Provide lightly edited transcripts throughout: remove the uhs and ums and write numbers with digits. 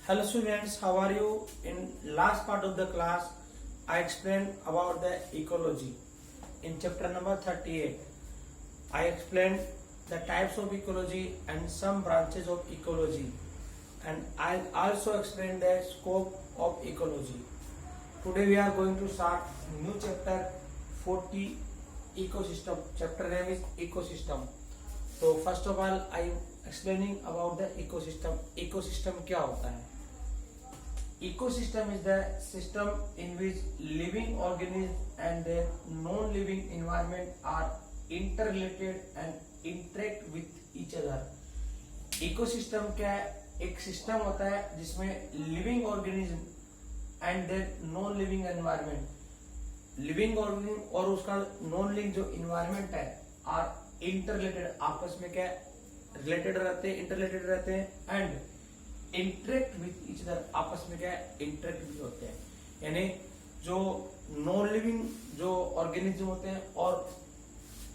Hello students, how are you? In last part of the class, I explained about the ecology. In chapter number 38, I explained the types of ecology and some branches of ecology. And I also explained the scope of ecology. Today we are going to start new chapter 40 ecosystem. Chapter name is ecosystem. So first of all, I am explaining about the ecosystem. Ecosystem क्या होता है? Ecosystem is the system in which living organisms and their non-living environment are interrelated and interact with each other. Ecosystem क्या है? एक system होता है जिसमें living organism and their non living environment, living organism और उसका नॉन लिविंग जो environment है आर इंटररिलेटेड, आपस में क्या रिलेटेड रहते हैं, इंटररिलेटेड रहते हैं and interact with each other, आपस में क्या इंटरेक्ट भी होते हैं. यानी जो नॉन लिविंग जो ऑर्गेनिज्म होते हैं और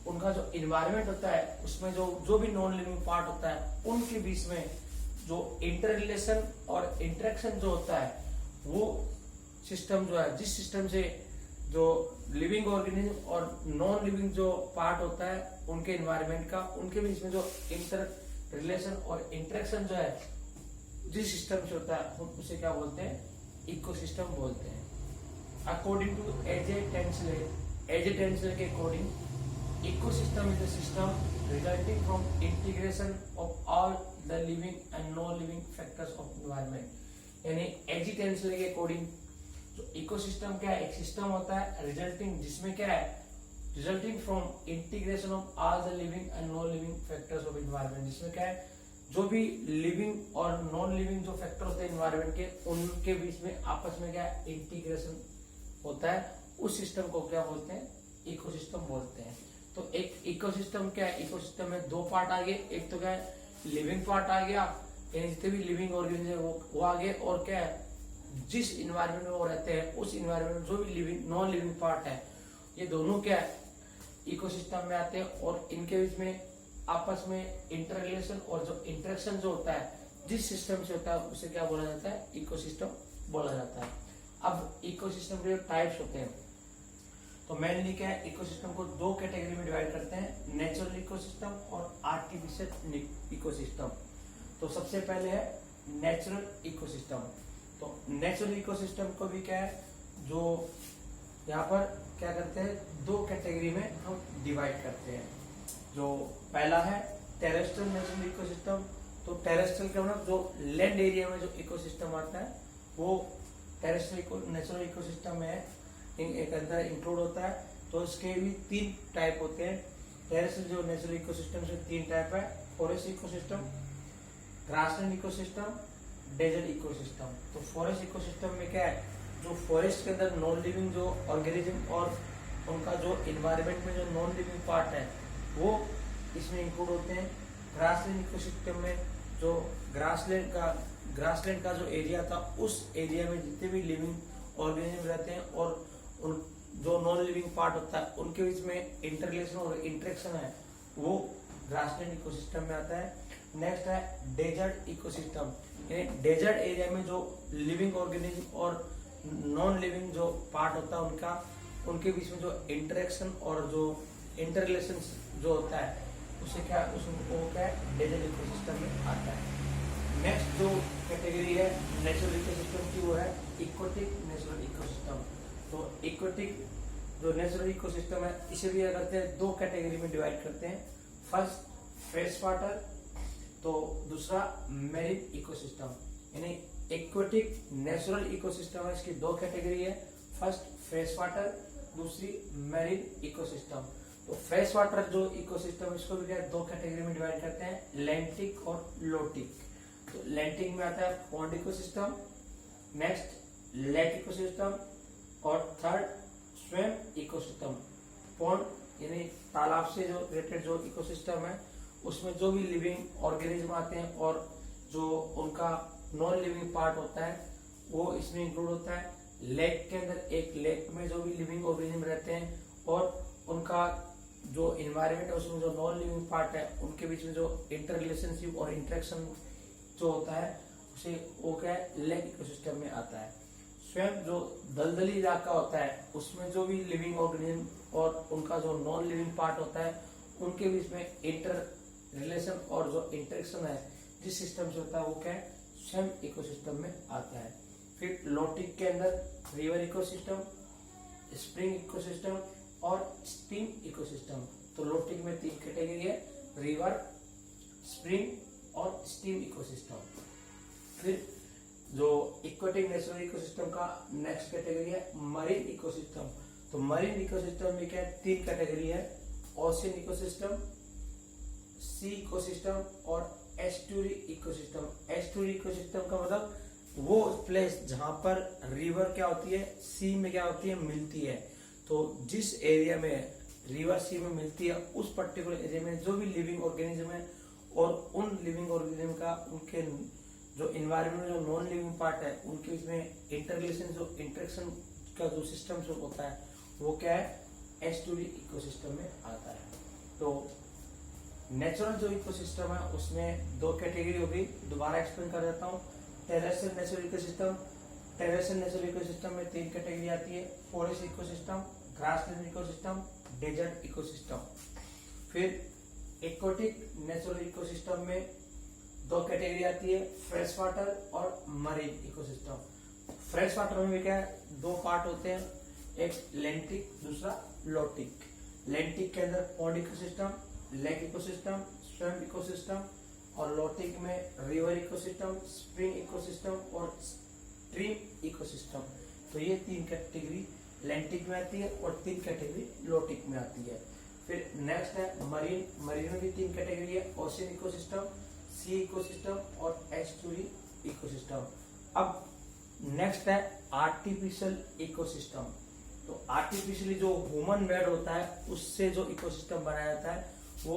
उनका जो इन्वायरमेंट होता है उसमें जो भी नॉन लिविंग पार्ट होता है उनके बीच में जो इंटर रिलेशन और इंटरेक्शन जो होता है वो सिस्टम जो है, जिस सिस्टम से जो लिविंग ऑर्गेनिज्म और नॉन लिविंग जो पार्ट होता है उनके इन्वायरमेंट का, उनके बीच में जो इंटर रिलेशन और इंटरेक्शन जो है जिस सिस्टम से होता है हम उसे क्या बोलते हैं? इकोसिस्टम बोलते हैं. अकॉर्डिंग टू एजे टेंसलर के according ecosystem is a system resulting from integration of all the living and non-living factors of environment. यानी एजी टेंसलर के अकॉर्डिंग जो इकोसिस्टम क्या है? एक सिस्टम होता है रिजल्टिंग, जिसमें क्या है? Resulting from integration of all the living and non living factors of environment, जिसमें क्या है? जो भी लिविंग और नॉन लिविंग जो फैक्टर होते हैं एनवायरनमेंट के, उनके बीच में आपस में क्या है? इंटीग्रेशन होता है. उस सिस्टम को क्या बोलते हैं? इकोसिस्टम बोलते हैं. तो एक इकोसिस्टम क्या है? इकोसिस्टम में दो पार्ट आ गए. एक तो क्या है? लिविंग पार्ट आ गया, यानी जितने भी लिविंग ऑर्गेनिज्म वो आ गए, और क्या है? जिस इन्वायरमेंट में वो रहते हैं उस इन्वायरमेंट में जो भी लिविंग नॉन लिविंग पार्ट है, ये दोनों क्या है? इकोसिस्टम में आते हैं और इनके बीच में आपस में इंटर रिलेशन और जो इंटरेक्शन जो होता है जिस सिस्टम से होता है उसे क्या बोला जाता है? इकोसिस्टम बोला जाता है. अब इकोसिस्टम के टाइप्स होते हैं तो मेनली क्या है? इकोसिस्टम को दो कैटेगरी में डिवाइड करते हैं, नेचुरल इकोसिस्टम और आर्टिफिशियल इकोसिस्टम. तो सबसे पहले है नेचुरल इकोसिस्टम. तो नेचुरल इकोसिस्टम को भी क्या है, जो यहाँ पर क्या करते हैं, दो कैटेगरी में हम डिवाइड करते हैं. जो पहला है टेरेस्ट्रियल नेचुरल इकोसिस्टम. तो टेरेस्ट्रियल का मतलब जो लैंड एरिया में जो इकोसिस्टम आता है वो टेरेस्ट्रियल नेचुरल इकोसिस्टम में एक अंदर इंक्लूड होता है. तो इसके भी तीन टाइप होते हैं. टेरेस्ट्रियल जो नेचुरल इकोसिस्टम से तीन टाइप है: forest ecosystem, grassland ecosystem, desert ecosystem. तो फॉरेस्ट इकोसिस्टम में क्या है? जो फॉरेस्ट के अंदर नॉन लिविंग जो ऑर्गेनिज्म और उनका जो इन्वायरमेंट में जो नॉन लिविंग पार्ट है वो इसमें इंक्लूड होते हैं. ग्रासलैंड इकोसिस्टम में जो ग्रासलैंड का जो एरिया था उस एरिया में जितने भी लिविंग ऑर्गेनिज्म रहते हैं और उन जो नॉन लिविंग पार्ट होता है उनके बीच में इंटररिलेशन और इंटरेक्शन है वो ग्रासलैंड इकोसिस्टम में आता है. नेक्स्ट है डेजर्ट इकोसिस्टम. यानी डेजर्ट एरिया में जो लिविंग ऑर्गेनिज्म और नॉन लिविंग जो पार्ट होता है उनके बीच में जो इंटरेक्शन और जो इंटररिलेशन जो होता है उसे क्या है? डेजर्ट इकोसिस्टम में आता है. नेक्स्ट जो कैटेगरी है नेचुरल इकोसिस्टम की वो है इक्वेटिक नेचुरल इकोसिस्टम. तो इक्वेटिक जो नेचुरल इकोसिस्टम है इसे भी करते हैं दो कैटेगरी में डिवाइड करते हैं. फर्स्ट फ्रेश वाटर, तो दूसरा मैरीन इकोसिस्टम. यानी इक्वेटिक नेचुरल इकोसिस्टम है, इसकी दो कैटेगरी है. फर्स्ट फ्रेश वाटर, दूसरी मैरीन इकोसिस्टम. तो फ्रेश वाटर जो इकोसिस्टम इसको भी क्या दो कैटेगरी में डिवाइड करते हैं, लैंटिक और लोटिक. तो लैंटिक में आता है pond ecosystem, next lake ecosystem और थर्ड स्वयं इकोसिस्टम. पॉन्ड यानी तालाब से जो रिलेटेड जो इकोसिस्टम है उसमें जो भी लिविंग ऑर्गेनिज्म आते हैं और जो उनका नॉन लिविंग पार्ट होता है वो इसमें इंक्लूड होता है. लेक के अंदर एक लेक में जो भी लिविंग ऑर्गेनिज्म रहते हैं और उनका जो इन्वायरमेंट है उसमें जो नॉन लिविंग पार्ट है उनके बीच में जो इंटर रिलेशनशिप और इंटरेक्शन जो होता है उसे वो क्या है, लेक इकोसिस्टम में आता है। स्वयं जो दलदली इलाका होता है उसमें जो भी लिविंग ऑर्गेनिज्म और उनका जो नॉन लिविंग पार्ट होता है उनके बीच में इंटर रिलेशन और जो इंटरेक्शन है जिस सिस्टम से होता है वो क्या है, स्वयं इकोसिस्टम में आता है। फिर लोटिक के अंदर रिवर इकोसिस्टम, स्प्रिंग इकोसिस्टम और स्ट्रीम इकोसिस्टम। तो लोटिक में 3 कैटेगरी है, रिवर, स्प्रिंग और स्ट्रीम इकोसिस्टम। फिर जो इक्वेटिक नेचुरल इकोसिस्टम का नेक्स्ट कैटेगरी है मरीन इकोसिस्टम। तो मरीन इकोसिस्टम में क्या है, 3 कैटेगरी है, ओशियन इकोसिस्टम, सी इकोसिस्टम और एस्टुरी इकोसिस्टम। एस्टुरी इकोसिस्टम का मतलब वो प्लेस जहां पर रिवर क्या होती है, सी में क्या होती है, मिलती है। तो जिस एरिया में रिवर सी में मिलती है उस पर्टिकुलर एरिया में जो भी लिविंग ऑर्गेनिज्म है और उन लिविंग ऑर्गेनिज्म का उनके जो इन्वायरमेंट में जो नॉन लिविंग पार्ट है उनके बीच में इंटररिलेशन, जो इंटरेक्शन का जो सिस्टम जो होता है वो क्या है, एस्टुरी इकोसिस्टम में आता है। तो नेचुरल जो इकोसिस्टम है उसमें 2 कैटेगरी होगी, दोबारा एक्सप्लेन कर देता हूँ। Terrestrial natural ecosystem, terrestrial natural ecosystem में 3 कैटेगरी आती है, forest ecosystem, grassland ecosystem, desert ecosystem. फिर एक्वाटिक नेचुरल इकोसिस्टम में 2 कैटेगरी आती है, फ्रेश वाटर और मरीन इकोसिस्टम। फ्रेश वाटर में भी क्या है, 2 पार्ट होते हैं, एक लेंटिक, दूसरा लोटिक। लेंटिक के अंदर pond ecosystem, lake ecosystem, swamp ecosystem और लोटिक में रिवर इकोसिस्टम, स्प्रिंग इकोसिस्टम और स्ट्रीम इकोसिस्टम। तो ये 3 कैटेगरी लेंटिक में आती है और 3 कैटेगरी लोटिक में आती है। फिर नेक्स्ट है मरीन। मरीन में भी 3 कैटेगरी है, ओशियन इकोसिस्टम, सी इकोसिस्टम और एस्टुरी इकोसिस्टम। अब नेक्स्ट है आर्टिफिशियल इकोसिस्टम। तो आर्टिफिशियली जो ह्यूमन मेड होता है उससे जो इकोसिस्टम बनाया जाता है वो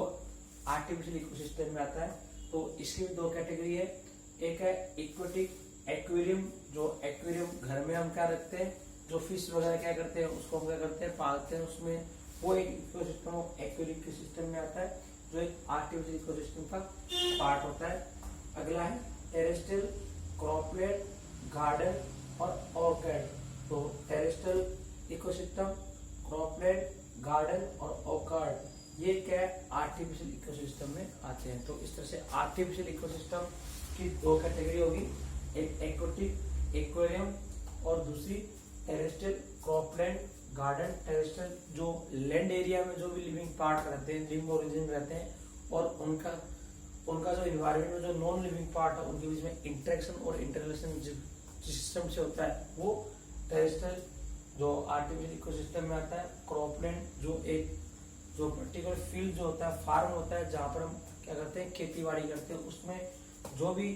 आर्टिफिशियल इकोसिस्टम में आता है। तो इसकी भी 2 कैटेगरी है, एक है इक्वेटिक एक्वेरियम, जो एक्वेरियम घर में हम क्या रखते हैं, जो फिश वगैरह क्या करते हैं उसको हम क्या करते हैं, पालते हैं, उसमें वो एक इकोसिस्टम एक्वेरियम इकोसिस्टम में आता है जो एक आर्टिफिशियल इकोसिस्टम का पार्ट होता है। अगला है टेरेस्ट्रियल, क्रॉपलेट, गार्डन और ऑर्किड। तो टेरेस्ट्रियल इकोसिस्टम, क्रॉपलेट, गार्डन और ऑर्किड ये क्या है, आर्टिफिशियल इकोसिस्टम में आते हैं। तो इस तरह से आर्टिफिशियल इकोसिस्टम की 2 कैटेगरी होगी, एक एक्वेटिक एक्वेरियम और दूसरी टेरेस्ट्रियल, क्रॉपलैंड, गार्डन। टेरेस्ट्रियल जो लैंड एरिया में जो भी लिविंग पार्ट रहते हैं, लिविंग ऑर्गेनिज्म रहते हैं और उनका जो इन्वायरमेंट में जो नॉन लिविंग पार्ट है उनके बीच में इंटरेक्शन और इंटररिलेशन सिस्टम से होता है वो टेरेस्ट्रियल जो आर्टिफिशियल इकोसिस्टम में आता है। क्रॉपलैंड जो पर्टिकुलर फील्ड जो होता है, फार्म होता है जहाँ पर हम क्या करते हैं, खेती बाड़ी करते हैं, उसमें जो भी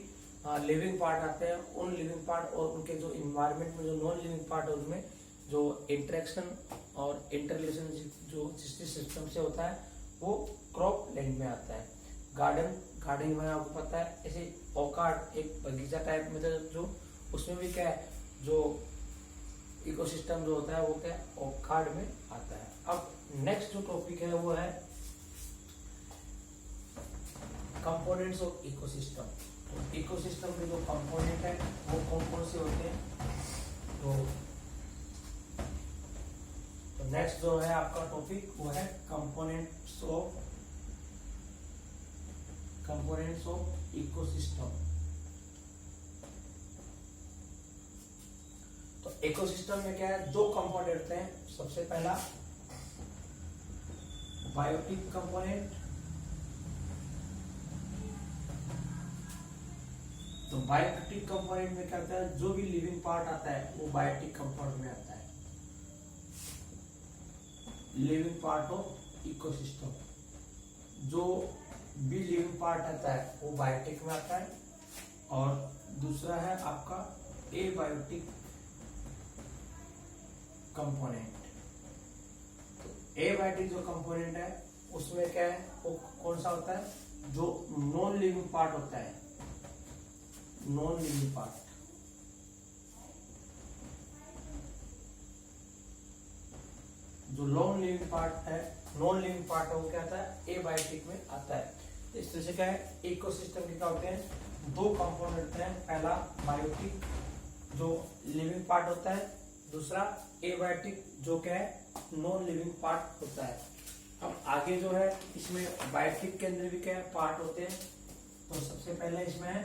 लिविंग पार्ट आते हैं उन लिविंग पार्ट और उनके जो इन्वायरमेंट में जो नॉन लिविंग पार्ट है उनमें जो इंटरेक्शन और इंटररिलेशन जो सिस्टम से होता है वो क्रॉप लैंड में आता है। गार्डन में आपको पता है, ऐसे ऑर्किड एक बगीचा टाइप में जो उसमें भी क्या है, जो इकोसिस्टम जो होता है वो क्या है, ऑर्किड में आता है। अब नेक्स्ट जो टॉपिक है वो है कंपोनेंट्स ऑफ इकोसिस्टम। तो इकोसिस्टम के जो कंपोनेंट है वो कौन कौन से होते हैं। तो नेक्स्ट जो है आपका टॉपिक वो है कंपोनेंट्स ऑफ इकोसिस्टम। तो इकोसिस्टम में क्या है, 2 कंपोनेंट होते हैं। सबसे पहला बायोटिक कंपोनेंट। तो बायोटिक कंपोनेंट में क्या होता है, जो भी लिविंग पार्ट आता है वो बायोटिक कंपोनेंट में आता है। लिविंग पार्ट ऑफ इकोसिस्टम, जो भी लिविंग पार्ट आता है वो बायोटिक में आता है। और दूसरा है आपका एबायोटिक कंपोनेंट। तो एबायोटिक जो कंपोनेंट है उसमें क्या है, वो कौन सा होता है, जो नॉन लिविंग पार्ट होता है, नॉन लिविंग पार्ट। जो नॉन लिविंग पार्ट है वो क्या आता है, एबायोटिक में आता है। इस तरह से क्या है, इकोसिस्टम के क्या होते हैं, दो कंपोनेंट होते हैं, पहला बायोटिक जो लिविंग पार्ट होता है, दूसरा एबायोटिक जो क्या है नॉन लिविंग पार्ट होता है। अब आगे जो है इसमें बायोटिक के अंदर भी क्या है पार्ट होते हैं। तो सबसे पहले इसमें है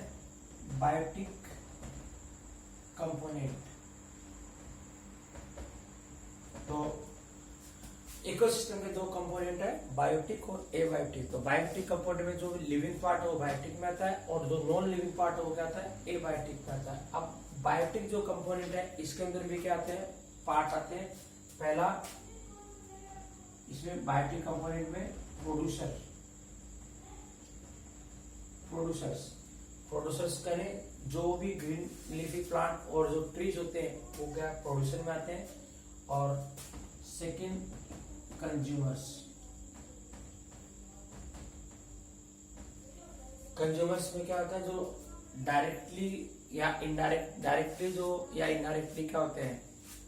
बायोटिक कंपोनेंट। तो इकोसिस्टम के दो कंपोनेंट है, बायोटिक और एबायोटिक। तो बायोटिक कंपोनेंट में जो लिविंग पार्ट है वो बायोटिक में आता है और जो नॉन लिविंग पार्ट है वो क्या आता है एबायोटिक में आता है। अब बायोटिक जो कंपोनेंट है इसके अंदर भी क्या आते हैं पार्ट आते हैं। पहला इसमें बायोटिक कंपोनेंट में प्रोड्यूसर्स करें जो भी ग्रीन लीफी प्लांट और जो ट्रीज होते हैं वो क्या प्रोड्यूसर में आते हैं। और सेकंड कंज्यूमर्स में क्या होता है जो डायरेक्टली या डायरेक्टली जो या इनडायरेक्टली क्या होते हैं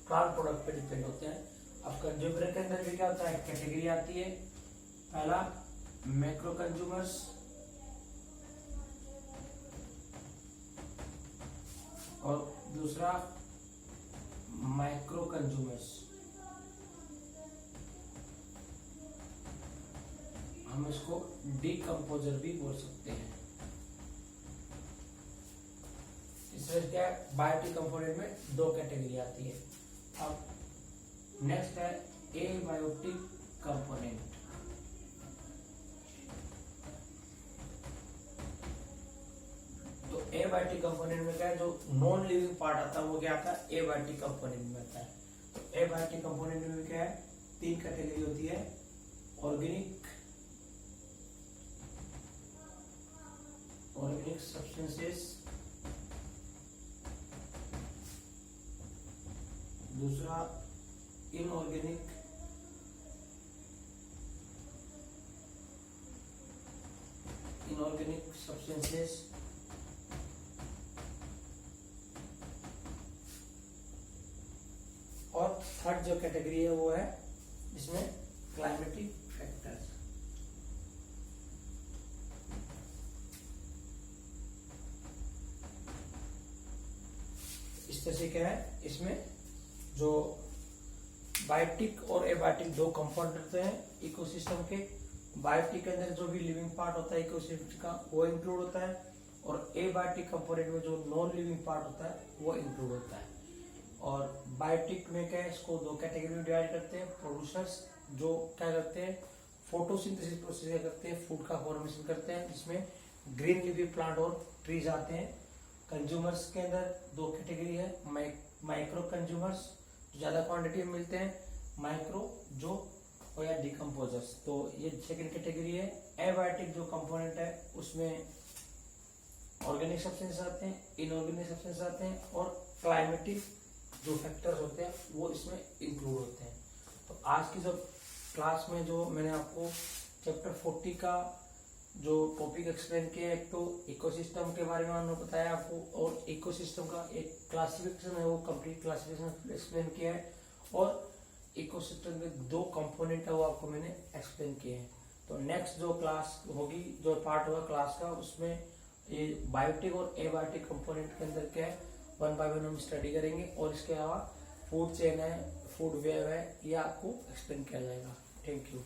प्लांट प्रोडक्ट पे डिपेंड होते हैं। अब कंज्यूमर के अंदर भी क्या होता है कैटेगरी आती है। पहला मैक्रो कंज्यूमर्स और दूसरा माइक्रो कंज्यूमर्स। हम इसको डीकंपोजर भी बोल सकते हैं। इसमें क्या है बायोटिक कंपोनेंट में दो कैटेगरी आती है। अब नेक्स्ट है एबायोटिक कंपोनेंट। तो एबायोटिक कंपोनेंट में क्या है जो नॉन लिविंग पार्ट आता है वो क्या आता है एबायोटिक कंपोनेंट में आता है। तो एबायोटिक कंपोनेंट में क्या है तीन कैटेगरी होती है, ऑर्गेनिक सब्सटेंसेस, दूसरा इनऑर्गेनिक सब्सटेंसेस और थर्ड जो कैटेगरी है वो है इसमें क्लाइमेटिक फैक्टर्स। इस तरह से क्या है इसमें जो बायोटिक और एबायोटिक दो कंपाउंड होते हैं इकोसिस्टम के। बायोटिक के अंदर जो भी लिविंग पार्ट होता है इकोसिस्टम का वो इंक्लूड होता है और एबायोटिक कंपोनेंट में जो नॉन लिविंग पार्ट होता है वो इंक्लूड होता है। और बायोटिक में क्या है इसको दो कैटेगरी में डिवाइड करते हैं। प्रोड्यूसर्स जो क्या करते हैं फोटोसिंथेसिस प्रोसेस करते हैं, फूड का फॉर्मेशन करते हैं, जिसमें ग्रीन लिवी प्लांट और ट्रीज आते हैं। कंज्यूमर्स के अंदर दो कैटेगरी है, माइक्रो कंज्यूमर्स जो ज्यादा क्वांटिटी में मिलते हैं, माइक्रो जो और या डिकम्पोजर्स। तो ये सेकंड कैटेगरी है। एबायोटिक जो कंपोनेंट है उसमें ऑर्गेनिक सब्सटेंस आते हैं, इनऑर्गेनिक सब्सटेंस आते हैं और क्लाइमेटिक जो फैक्टर्स होते हैं वो इसमें इंक्लूड होते हैं। तो आज की जो क्लास में जो मैंने आपको चैप्टर 40 का जो टॉपिक एक्सप्लेन किया है, एक तो इकोसिस्टम के बारे में मैंने बताया आपको और इकोसिस्टम का एक क्लासिफिकेशन है वो कंप्लीट क्लासिफिकेशन एक्सप्लेन किया है और इकोसिस्टम के दो कंपोनेंट है वो आपको मैंने एक्सप्लेन किए हैं। तो नेक्स्ट जो क्लास होगी जो पार्ट होगा क्लास का उसमें ये बायोटिक और एबायोटिक कंपोनेंट के अंदर क्या है वन बाय वन हम स्टडी करेंगे और इसके अलावा फूड चेन है, फूड वेव है, ये आपको एक्सप्लेन किया जाएगा। Thank you.